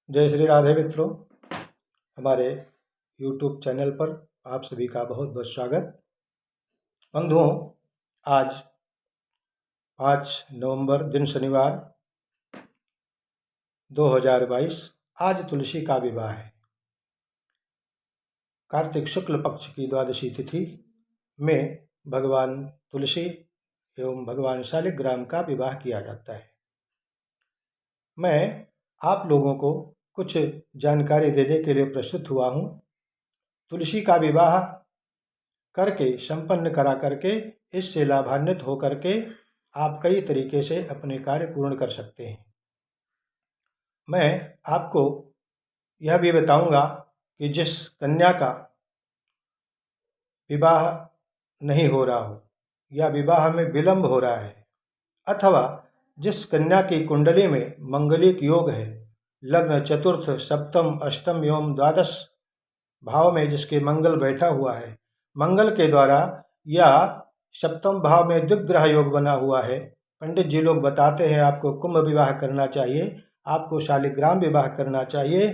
जय श्री राधे मित्रों, हमारे YouTube चैनल पर आप सभी का बहुत बहुत स्वागत। बंधुओं, आज 5 नवंबर दिन शनिवार 2022, आज तुलसी का विवाह है। कार्तिक शुक्ल पक्ष की द्वादशी तिथि में भगवान तुलसी एवं भगवान शालिग्राम का विवाह किया जाता है। मैं आप लोगों को कुछ जानकारी देने के लिए प्रस्तुत हुआ हूँ। तुलसी का विवाह करके संपन्न करा करके इससे लाभान्वित हो करके आप कई तरीके से अपने कार्य पूर्ण कर सकते हैं। मैं आपको यह भी बताऊंगा कि जिस कन्या का विवाह नहीं हो रहा हो या विवाह में विलंब हो रहा है, अथवा जिस कन्या की कुंडली में मंगलिक योग है, लग्न चतुर्थ सप्तम अष्टम एवं द्वादश भाव में जिसके मंगल बैठा हुआ है, मंगल के द्वारा या सप्तम भाव में दिग्ग्रह योग बना हुआ है, पंडित जी लोग बताते हैं आपको कुंभ विवाह करना चाहिए, आपको शालिग्राम विवाह करना चाहिए।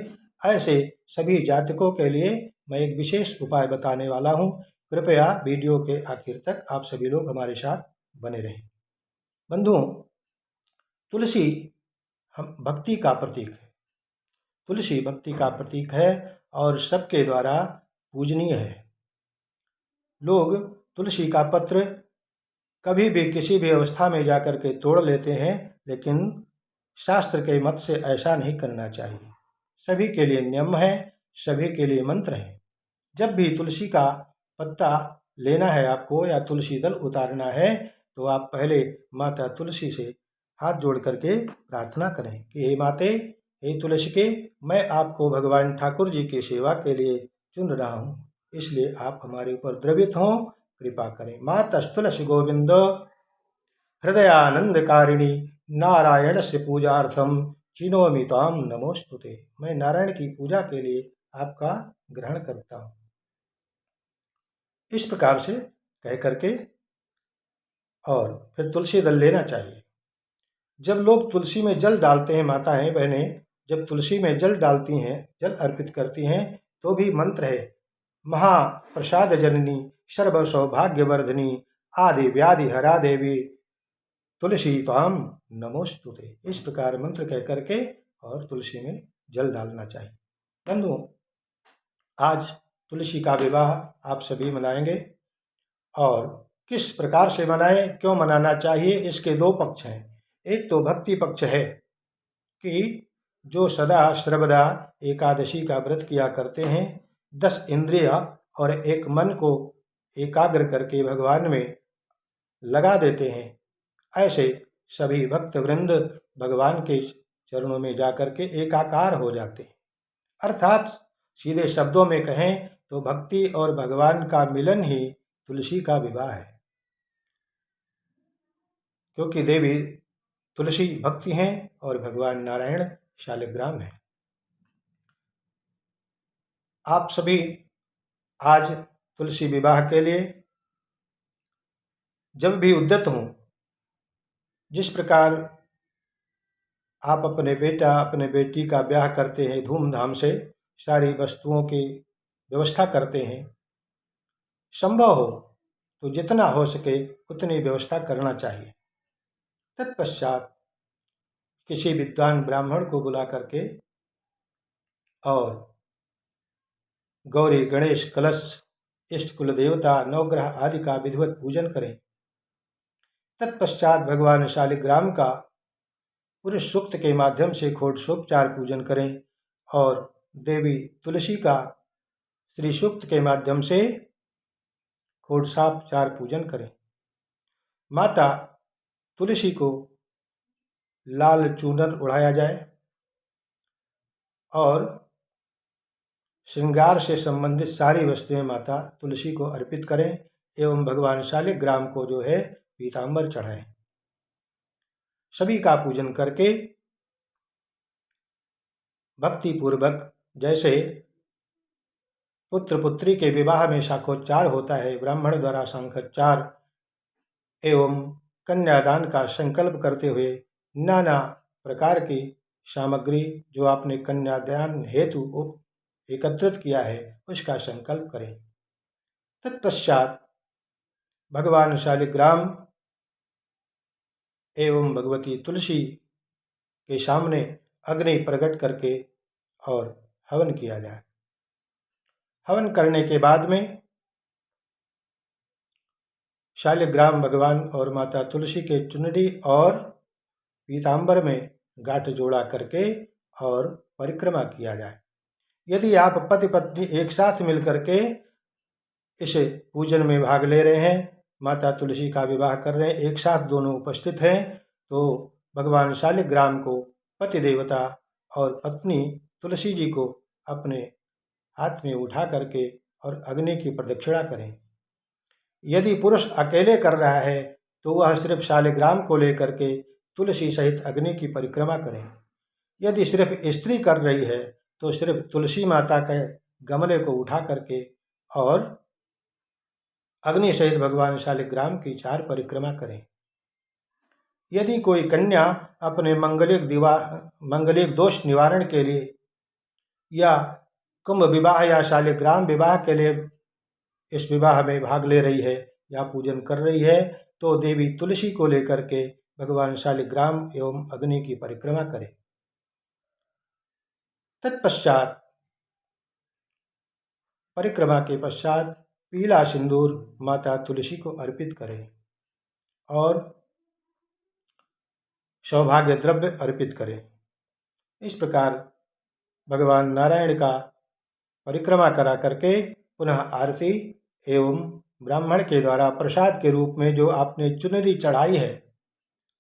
ऐसे सभी जातकों के लिए मैं एक विशेष उपाय बताने वाला हूं। कृपया वीडियो के आखिर तक आप सभी लोग हमारे साथ बने रहें। बंधुओं, तुलसी हम भक्ति का प्रतीक है। तुलसी भक्ति का प्रतीक है और सबके द्वारा पूजनीय है। लोग तुलसी का पत्र कभी भी किसी भी अवस्था में जाकर के तोड़ लेते हैं, लेकिन शास्त्र के मत से ऐसा नहीं करना चाहिए। सभी के लिए नियम है, सभी के लिए मंत्र है। जब भी तुलसी का पत्ता लेना है आपको या तुलसी दल उतारना है, तो आप पहले माता तुलसी से हाथ जोड़ करके प्रार्थना करें कि हे माते, हे तुलसी के, मैं आपको भगवान ठाकुर जी की सेवा के लिए चुन रहा हूँ, इसलिए आप हमारे ऊपर द्रवित हों, कृपा करें। माता तुलसी गोविंद हृदयानंदकारिणी नारायण से पूजार्थम चिनोमि ताम नमोस्तुते। मैं नारायण की पूजा के लिए आपका ग्रहण करता हूँ। इस प्रकार से कह करके और फिर तुलसी दल लेना चाहिए। जब लोग तुलसी में जल डालते हैं, माताएं बहनें जब तुलसी में जल डालती हैं, जल अर्पित करती हैं, तो भी मंत्र है, महाप्रसाद जननी सर्व सौभाग्यवर्धिनी आदि व्याधि हरा देवी तुलसी ताम नमोस्तुते। इस प्रकार मंत्र कह करके और तुलसी में जल डालना चाहिए। बंधुओं, आज तुलसी का विवाह आप सभी मनाएंगे और किस प्रकार से मनाएं, क्यों मनाना चाहिए, इसके दो पक्ष हैं। एक तो भक्ति पक्ष है कि जो सदा सर्वदा एकादशी का व्रत किया करते हैं, 10 इंद्रिया और एक मन को एकाग्र करके भगवान में लगा देते हैं, ऐसे सभी भक्त वृंद भगवान के चरणों में जाकर के एकाकार हो जाते हैं। अर्थात सीधे शब्दों में कहें तो भक्ति और भगवान का मिलन ही तुलसी का विवाह है, क्योंकि देवी तुलसी भक्ति हैं और भगवान नारायण शालिग्राम है। आप सभी आज तुलसी विवाह के लिए जब भी उद्यत हों, जिस प्रकार आप अपने बेटा अपने बेटी का ब्याह करते हैं, धूमधाम से सारी वस्तुओं की व्यवस्था करते हैं, संभव हो तो जितना हो सके उतनी व्यवस्था करना चाहिए। तत्पश्चात किसी विद्वान ब्राह्मण को बुला करके और गौरी गणेश कलश इष्ट कुल देवता नवग्रह आदि का विधिवत पूजन करें। तत्पश्चात भगवान शालिग्राम का पुरुष सूक्त के माध्यम से षोडशोपचार पूजन करें और देवी तुलसी का श्री सूक्त के माध्यम से षोडशोपचार पूजन करें। माता तुलसी को लाल चूनर उड़ाया जाए और श्रृंगार से संबंधित सारी वस्तुएं माता तुलसी को अर्पित करें एवं भगवान शालिग्राम को जो है पीतांबर चढ़ाएं। सभी का पूजन करके भक्ति पूर्वक, जैसे पुत्र पुत्री के विवाह में शाखोच्चार होता है, ब्राह्मण द्वारा शंखोच्चार एवं कन्यादान का संकल्प करते हुए नाना प्रकार की सामग्री जो आपने कन्यादान हेतु एकत्रित किया है उसका संकल्प करें। तत्पश्चात भगवान शालिग्राम एवं भगवती तुलसी के सामने अग्नि प्रकट करके और हवन किया जाए। हवन करने के बाद में शालिग्राम भगवान और माता तुलसी के चुनरी और पीतांबर में गांठ जोड़ा करके और परिक्रमा किया जाए। यदि आप पति पत्नी एक साथ मिलकर के इस पूजन में भाग ले रहे हैं, माता तुलसी का विवाह कर रहे हैं, एक साथ दोनों उपस्थित हैं, तो भगवान शालिग्राम को पति देवता और पत्नी तुलसी जी को अपने हाथ में उठा करके और अग्नि की प्रदक्षिणा करें। यदि पुरुष अकेले कर रहा है तो वह सिर्फ शालिग्राम को लेकर के तुलसी सहित अग्नि की परिक्रमा करें। यदि सिर्फ स्त्री कर रही है तो सिर्फ तुलसी माता के गमले को उठा करके और अग्नि सहित भगवान शालिग्राम की 4 परिक्रमा करें। यदि कोई कन्या अपने मंगलिक दोष निवारण के लिए या कुंभ विवाह या शालिग्राम विवाह के लिए इस विवाह में भाग ले रही है या पूजन कर रही है तो देवी तुलसी को लेकर के भगवान शालिग्राम एवं अग्नि की परिक्रमा करें। तत्पश्चात परिक्रमा के पश्चात पीला सिंदूर माता तुलसी को अर्पित करें और सौभाग्य द्रव्य अर्पित करें। इस प्रकार भगवान नारायण का परिक्रमा करा करके पुनः आरती एवं ब्राह्मण के द्वारा प्रसाद के रूप में जो आपने चुनरी चढ़ाई है,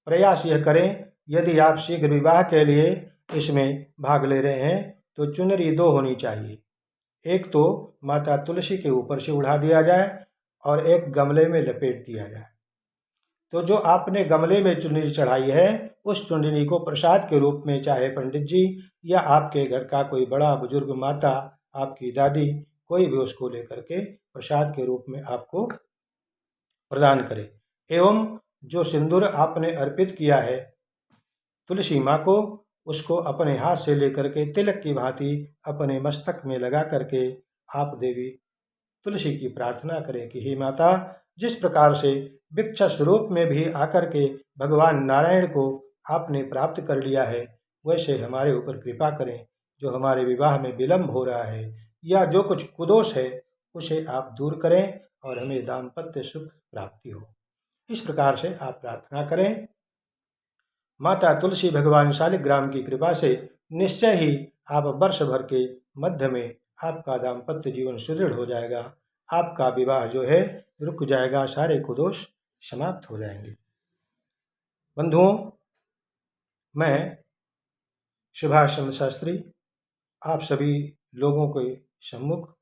प्रयास यह करें यदि आप शीघ्र विवाह के लिए इसमें भाग ले रहे हैं तो चुनरी 2 होनी चाहिए। एक तो माता तुलसी के ऊपर से उड़ा दिया जाए और एक गमले में लपेट दिया जाए। तो जो आपने गमले में चुनरी चढ़ाई है उस चुनरी को प्रसाद के रूप में चाहे पंडित जी या आपके घर का कोई बड़ा बुजुर्ग माता, आपकी दादी, कोई भी उसको लेकर के प्रसाद के रूप में आपको प्रदान करे। एवं जो सिंदूर आपने अर्पित किया है तुलसी माँ को, उसको अपने हाथ से लेकर के तिलक की भांति अपने मस्तक में लगा करके आप देवी तुलसी की प्रार्थना करें कि हे माता, जिस प्रकार से भिक्षा स्वरूप में भी आकर के भगवान नारायण को आपने प्राप्त कर लिया है, वैसे हमारे ऊपर कृपा करें। जो हमारे विवाह में विलंब हो रहा है या जो कुछ कुदोष है उसे आप दूर करें और हमें दाम्पत्य सुख प्राप्ति हो। इस प्रकार से आप प्रार्थना करें। माता तुलसी भगवान शालिग्राम की कृपा से निश्चय ही आप वर्ष भर के मध्य में आपका दाम्पत्य जीवन सुदृढ़ हो जाएगा। आपका विवाह जो है रुक जाएगा, सारे कुदोष समाप्त हो जाएंगे। बंधुओं, मैं सुभाष चंद्र शास्त्री आप सभी लोगों के सम्मुख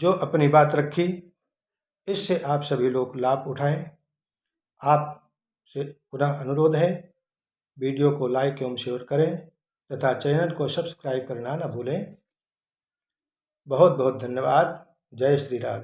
जो अपनी बात रखी, इससे आप सभी लोग लाभ उठाएं। आपसे पुनः अनुरोध है, वीडियो को लाइक एवं शेयर करें तथा चैनल को सब्सक्राइब करना न भूलें। बहुत बहुत धन्यवाद। जय श्री राधे।